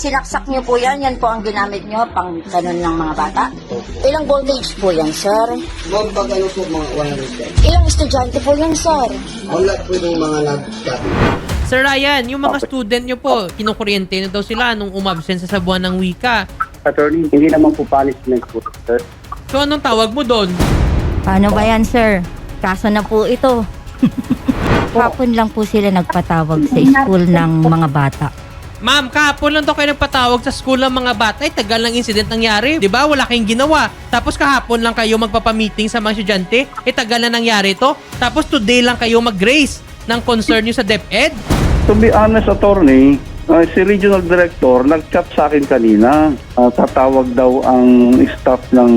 sinaksak niyo po yan po ang ginamit niyo pang ganun ng mga bata? Ilang voltage po yan, sir? Ma'am, pag ano po mga 100. Ilang estudyante po yan, sir? Wala po yung mga nag-cut. Sir Ryan, yung mga student nyo po, kinukuryente na daw sila nung umabsent sa buwan ng wika. Attorney, hindi naman po punishment po, sir. So anong tawag mo doon? Paano ba yan, sir? Kaso na po ito. Hapon lang po sila nagpatawag sa school ng mga bata. Ma'am, kahapon lang daw kayo nagpatawag sa school ng mga bata. Ay, tagal ng incident nangyari. Di ba? Wala kayong ginawa. Tapos kahapon lang kayo magpapamiting sa mga estudyante. Eh, tagal na nangyari to. Tapos today lang kayo mag-grace ng concern nyo sa DepEd. To be honest, attorney, si Regional Director nag-chat sa akin kanina. Tatawag daw ang staff ng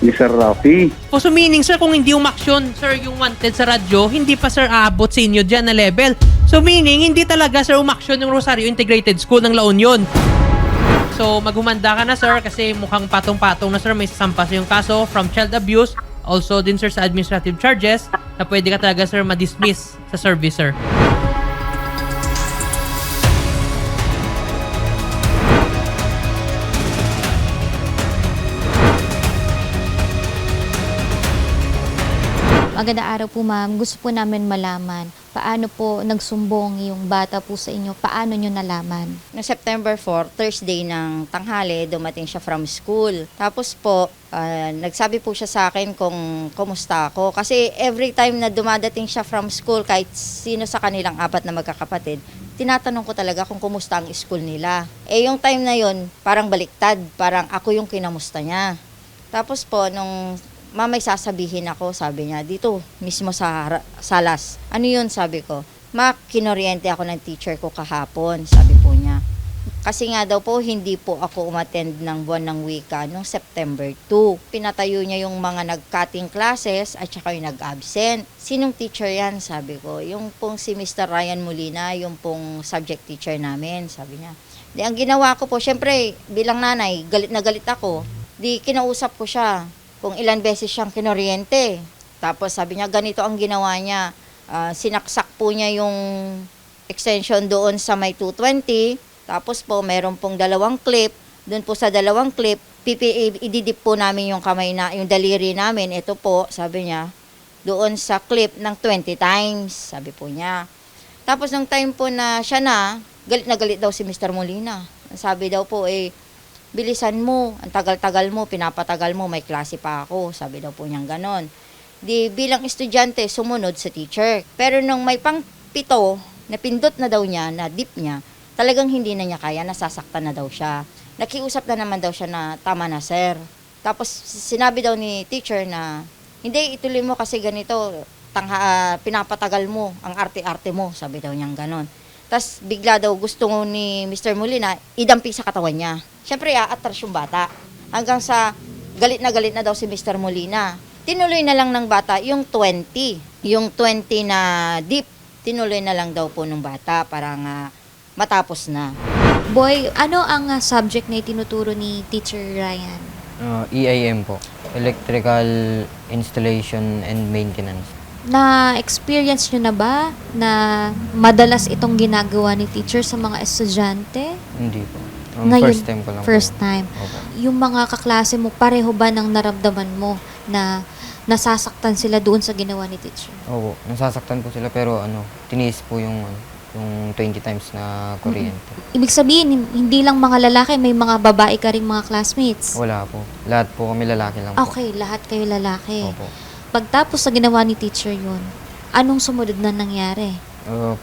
ni Sir Rafi. So meaning, sir, kung hindi umaksyon, sir, yung wanted sa radyo, hindi pa, sir, aabot sa inyo dyan na level. So meaning, hindi talaga, sir, umaksyon yung Rosario Integrated School ng La Union. So maghumanda ka na, sir, kasi mukhang patong-patong na, sir, may sasampas yung kaso from child abuse. Also din, sir, sa administrative charges na pwede ka talaga, sir, ma-dismiss sa service, sir. Magandang araw po, ma'am. Gusto po namin malaman paano po nagsumbong yung bata po sa inyo. Paano nyo nalaman? Noong September 4, Thursday ng tanghali, dumating siya from school. Tapos po, nagsabi po siya sa akin kung kumusta ako. Kasi every time na dumadating siya from school, kahit sino sa kanilang apat na magkakapatid, tinatanong ko talaga kung kumusta ang school nila. Eh yung time na yon parang baliktad. Parang ako yung kinamusta niya. Tapos po, nung mamay sasabihin ako, sabi niya, dito mismo sa salas. Ano yun, sabi ko? Kinoriente ako ng teacher ko kahapon, sabi po niya. Kasi nga daw po, hindi po ako umattend ng buwan ng wika noong September 2. Pinatayo niya yung mga nag-cutting classes at saka yung nag-absent. Sinong teacher yan, sabi ko? Yung pong si Mr. Ryan Molina, yung pong subject teacher namin, sabi niya. Di, ang ginawa ko po, syempre, bilang nanay, galit na galit ako. Di, kinausap ko siya kung ilan beses siyang kinoriente. Tapos sabi niya, ganito ang ginawa niya. Sinaksak po niya yung extension doon sa may 220. Tapos po, meron pong dalawang clip. Doon po sa dalawang clip, ididip po namin yung kamay na, yung daliri namin. Ito po, sabi niya, doon sa clip ng 20 times, sabi po niya. Tapos nung time po na siya na galit daw si Mr. Molina. Sabi daw po, bilisan mo, ang tagal-tagal mo, pinapatagal mo, may klase pa ako. Sabi daw po niyang ganon. Di bilang estudyante, sumunod sa teacher. Pero nung may pang-pito, napindot na daw niya, na dip niya, talagang hindi na niya kaya, nasasaktan na daw siya. Nakiusap na naman daw siya na, tama na sir. Tapos sinabi daw ni teacher na, hindi, ituloy mo kasi ganito, pinapatagal mo, ang arte-arte mo, sabi daw niyang ganon. Tapos bigla daw gusto ni Mr. Molina, idampi sa katawan niya. Siyempre, aatras yung bata. Hanggang sa galit na daw si Mr. Molina. Tinuloy na lang ng bata yung 20. Yung 20 na dip, tinuloy na lang daw po ng bata para matapos na. Boy, ano ang subject na itinuturo ni Teacher Ryan? EIM po. Electrical Installation and Maintenance. Na-experience nyo na ba na madalas itong ginagawa ni teacher sa mga estudyante? Hindi po. Ngayon, First time ko lang first po. time. Opo. Yung mga kaklase mo, pareho ba ng naramdaman mo na nasasaktan sila doon sa ginawa ni teacher? Opo. Nasasaktan po sila pero tiniis po yung 20 times na kuryente. Ibig sabihin, hindi lang mga lalaki, may mga babae ka ring mga classmates? Wala po. Lahat po kami lalaki lang po. Okay, lahat kayo lalaki. Opo. Pagtapos sa ginawa ni teacher yun, anong sumunod na nangyari?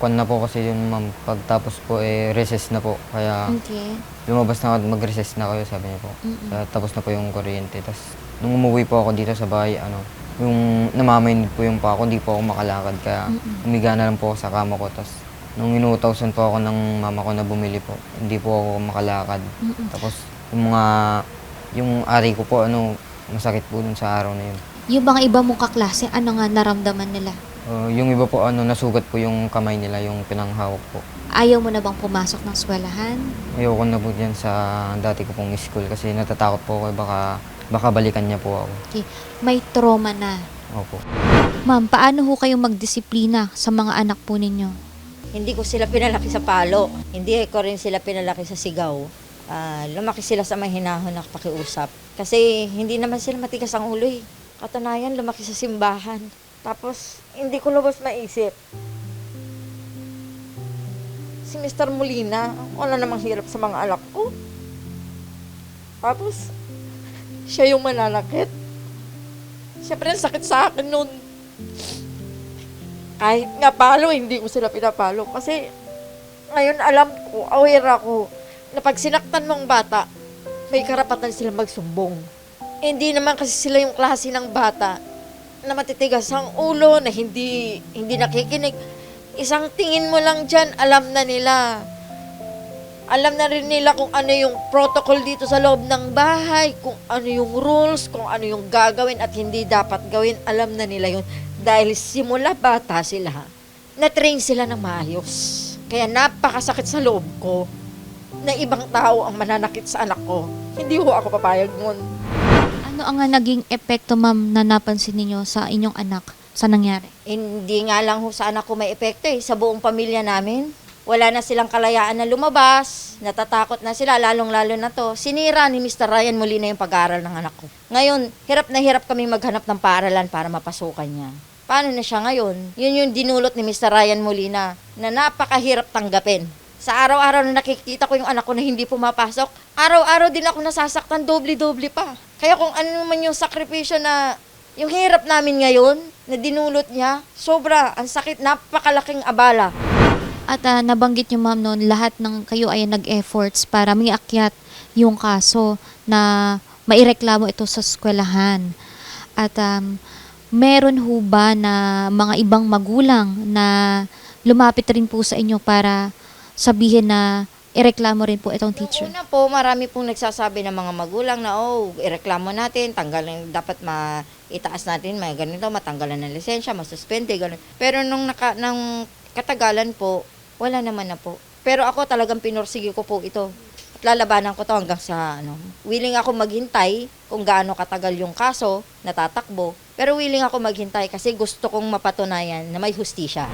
Kwan na po kasi yun, ma'am. Pagtapos po, recess na po. Kaya Okay. lumabas na ako, mag-recess na kayo, sabi niya po. Tapos na po yung kuryente. Tapos, nung umuwi po ako dito sa bahay, yung namamainid po yung pa ako, hindi po ako makalakad. Kaya umiga na lang po ako sa kama ko. Tapos, nung inutawsan po ako ng mama ko na bumili po, hindi po ako makalakad. Tapos, yung ari ko po, masakit po dun sa araw na yun. Yung mga iba mong kaklase, ano nga naramdaman nila? Yung iba po, nasugat po yung kamay nila, yung pinanghawak po. Ayaw mo na bang pumasok ng eskwelahan? Ayoko na po dyan sa dati ko pong school kasi natatakot po ako, baka balikan niya po ako. Okay. May trauma na. Opo. Ma'am, paano ho kayong magdisiplina sa mga anak po ninyo? Hindi ko sila pinalaki sa palo. Hindi ko rin sila pinalaki sa sigaw. Lumaki sila sa mahinahon na pakiusap. Kasi hindi naman sila matigas ang ulo eh. Katunayan, lumaki sa simbahan. Tapos, hindi ko lubos maisip. Si Mr. Molina, wala namang hirap sa mga anak ko. Tapos, siya yung mananakit. Siyempre, ang sakit sa akin nun. Kahit nga palo, hindi ko sila pinapalo. Kasi, ngayon alam ko, aware ako, na pag sinaktan mong bata, may karapatan sila magsumbong. Hindi naman kasi sila yung klase ng bata na matitigas ang ulo, na hindi nakikinig. Isang tingin mo lang dyan, alam na nila. Alam na rin nila kung ano yung protocol dito sa loob ng bahay, kung ano yung rules, kung ano yung gagawin at hindi dapat gawin. Alam na nila yun. Dahil simula bata sila, na-train sila ng maayos. Kaya napakasakit sa loob ko na ibang tao ang mananakit sa anak ko. Hindi ho ako papayag nun. Ano ang naging epekto, ma'am, na napansin ninyo sa inyong anak sa nangyari? Hindi nga lang ho sa anak ko may epekto eh, sa buong pamilya namin. Wala na silang kalayaan na lumabas, natatakot na sila, lalong-lalo na to. Sinira ni Mr. Ryan Molina yung pag-aaral ng anak ko. Ngayon, hirap na hirap kami maghanap ng paaralan para mapasukan niya. Paano na siya ngayon? Yun yung dinulot ni Mr. Ryan Molina na napakahirap tanggapin. Sa araw-araw na nakikita ko yung anak ko na hindi pumapasok, araw-araw din ako nasasaktan, doble-doble pa. Kaya kung ano man yung sakripisyo na yung hirap namin ngayon, na dinulot niya, sobra, ang sakit, napakalaking abala. At nabanggit niyo, ma'am, noon, lahat ng kayo ay nag-efforts para miakyat yung kaso na maireklamo ito sa eskwelahan. At meron ho ba na mga ibang magulang na lumapit rin po sa inyo para sabihin na ireklamo rin po itong teacher? Una po, marami pong nagsasabi ng mga magulang na, ireklamo natin, tanggalin, dapat itaas natin, may ganito, matanggalan ng lisensya, masuspende, ganun. Pero nung katagalan po, wala naman na po. Pero ako talagang pinursige ko po ito. At lalabanan ko to hanggang sa, willing ako maghintay kung gaano katagal yung kaso, natatakbo. Pero willing ako maghintay kasi gusto kong mapatunayan na may hustisya.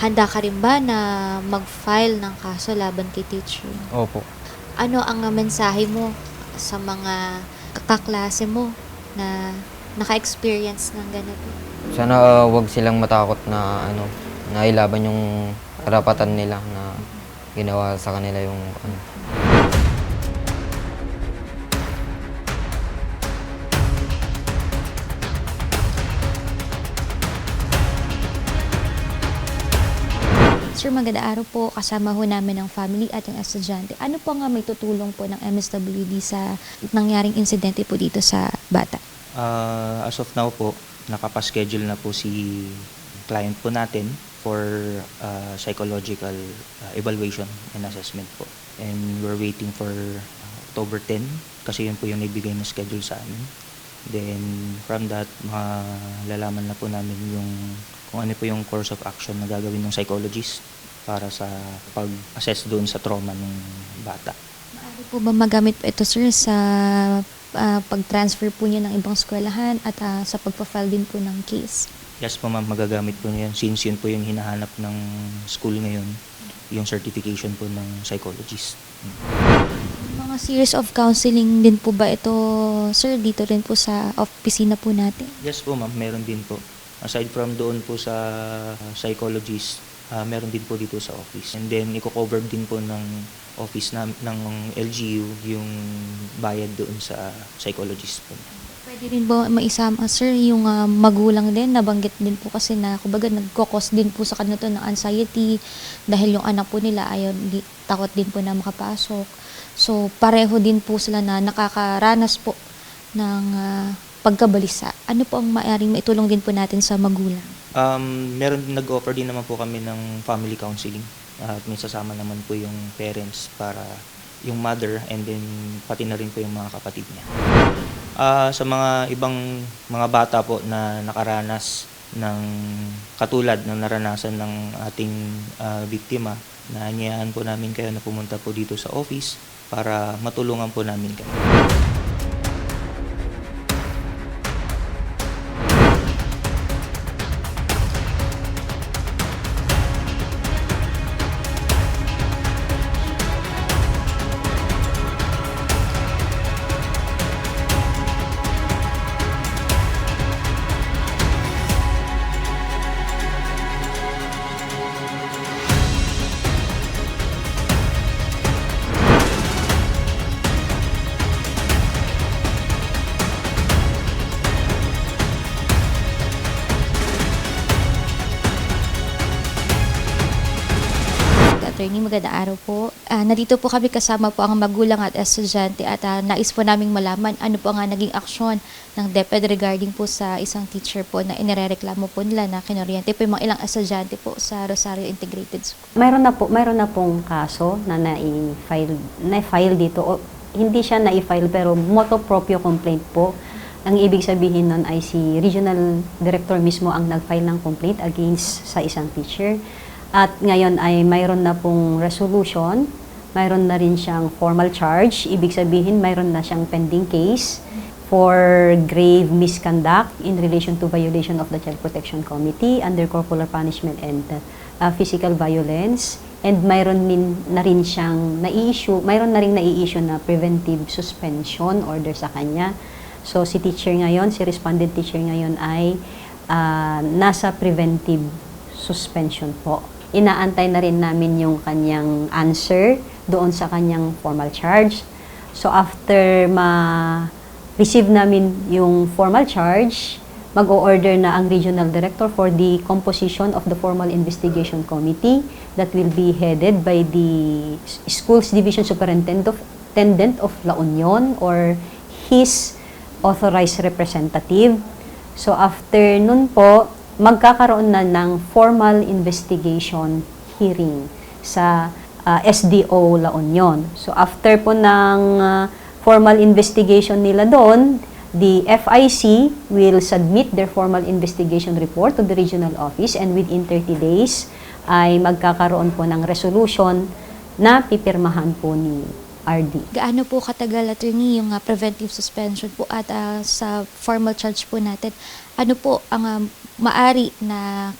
Handa ka rin ba na mag-file ng kaso laban kay teacher? Opo. Ano ang mensahe mo sa mga kaklase mo na naka-experience ng ganito? Sana wag silang matakot na na ilaban yung karapatan nila na ginawa sa kanila yung Sir, magandang araw po. Kasama ho namin ang family at ang estudyante. Ano po nga may tutulong po ng MSWD sa nangyaring insidente po dito sa bata? As of now po, nakapaschedule na po si client po natin for psychological evaluation and assessment po. And we're waiting for October 10 kasi yun po yung naibigay na schedule sa amin. Then from that, malalaman na po namin kung ano po yung course of action na gagawin ng psychologist para sa pag-assess doon sa trauma ng bata. Maaari po ba magamit po ito, sir, sa pag-transfer po niya ng ibang eskwelahan at sa pagpa-file din po ng case? Yes po ma'am, magagamit po niya since yun po yung hinahanap ng school ngayon, yung certification po ng psychologist. Mga series of counseling din po ba ito, sir, dito rin po sa opisina po natin? Yes po ma'am, meron din po. Aside from doon po sa psychologist, meron din po dito sa office. And then, i-cover din po ng office ng LGU yung bayad doon sa psychologist po. Pwede rin po maisama, sir, yung magulang din, nabanggit din po kasi na, kumbaga, nagkokos din po sa kanila to ng anxiety dahil yung anak po nila takot din po na makapasok. So, pareho din po sila na nakakaranas po ng pagkabalisa. Ano po ang maaaring maitulong din po natin sa magulang? Meron nag-offer din naman po kami ng family counseling. At may sasama naman po yung parents para yung mother and then pati na rin po yung mga kapatid niya. Sa mga ibang mga bata po na nakaranas ng katulad ng naranasan ng ating biktima, naanyayaan po namin kayo na pumunta po dito sa office para matulungan po namin kayo. Attorney. Magandang araw po. Nandito po kami kasama po ang magulang at estudyante at nais po naming malaman ano po ang naging aksyon ng DepEd regarding po sa isang teacher po na inirereklamo po nila na kinoryente po yung mga ilang estudyante po sa Rosario Integrated School. Mayroon na pong kaso na na-file dito. O, hindi siya na-file pero motu proprio complaint po. Ang ibig sabihin nun ay si Regional Director mismo ang nag-file ng complaint against sa isang teacher. At ngayon ay mayroon na pong resolution, mayroon na rin siyang formal charge, ibig sabihin mayroon na siyang pending case for grave misconduct in relation to violation of the Child Protection Committee under corporal punishment and physical violence. And mayroon na rin siyang mayroon na rin nai-issue na preventive suspension order sa kanya. So si teacher ngayon, si respondent teacher ngayon ay nasa preventive suspension po. Inaantay na rin namin yung kanyang answer doon sa kanyang formal charge. So after ma-receive namin yung formal charge, mag-o-order na ang regional director for the composition of the formal investigation committee that will be headed by the Schools Division Superintendent of La Union or his authorized representative. So after nun po, magkakaroon na ng formal investigation hearing sa SDO La Union. So after po ng formal investigation nila doon, the FIC will submit their formal investigation report to the regional office and within 30 days ay magkakaroon po ng resolution na pipirmahan po ni RD. Gaano po katagal, attorney, yung preventive suspension po at sa formal charge po natin? Ano po ang maari na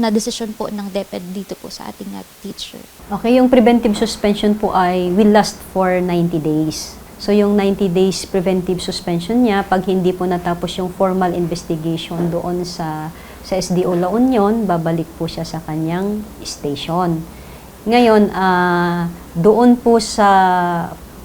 decision po ng DepEd dito po sa ating teacher? Okay, yung preventive suspension po ay will last for 90 days. So yung 90 days preventive suspension niya, pag hindi po natapos yung formal investigation doon sa SDO La Union, babalik po siya sa kanyang station. Ngayon, doon po sa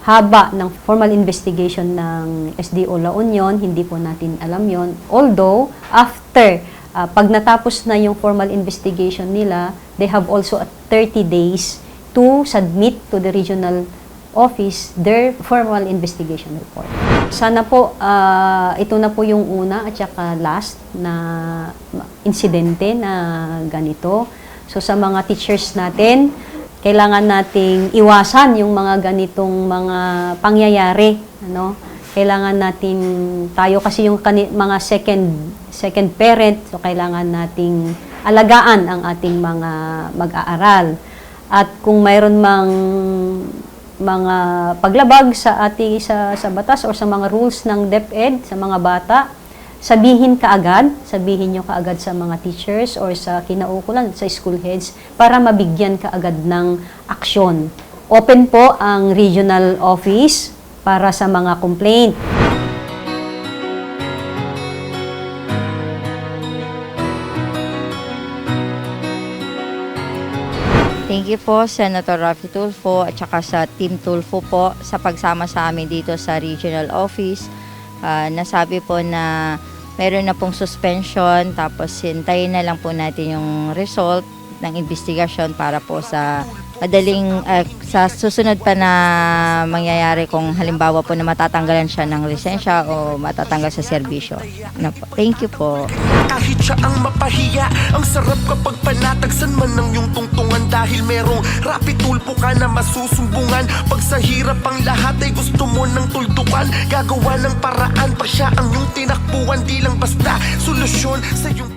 haba ng formal investigation ng SDO La Union, hindi po natin alam yon. Although, after, pag natapos na yung formal investigation nila, they have also 30 days to submit to the regional office their formal investigation report. Sana po, ito na po yung una at saka last na insidente na ganito. So sa mga teachers natin, kailangan nating iwasan yung mga ganitong mga pangyayari, ano? Kailangan natin tayo kasi yung mga second parent, so kailangan nating alagaan ang ating mga mag-aaral. At kung mayroon mang mga paglabag sa batas o sa mga rules ng DepEd sa mga bata, sabihin nyo kaagad sa mga teachers or sa kinaukulan, sa school heads, para mabigyan kaagad ng aksyon. Open po ang regional office para sa mga complaint. Thank you po, Senator Raffy Tulfo at saka sa Team Tulfo po sa pagsama sa amin dito sa regional office. Nasabi po na meron na pong suspension, tapos hintayin na lang po natin yung result ng investigasyon para po sa madaling, sa susunod pa na mangyayari kung halimbawa po na matatanggalan siya ng lisensya o matatanggal sa serbisyo. Thank you po. Kahit siya ang mapahiya, ang sarap kapag panatagsan man ng iyong tungtungan dahil merong Raffy Tulfo ka na masusumbungan. Pag sa hirap ang lahat ay gusto mo ng tuldukan, gagawa ng paraan pa siya ang iyong tinakbuhan, di lang basta solusyon sa iyong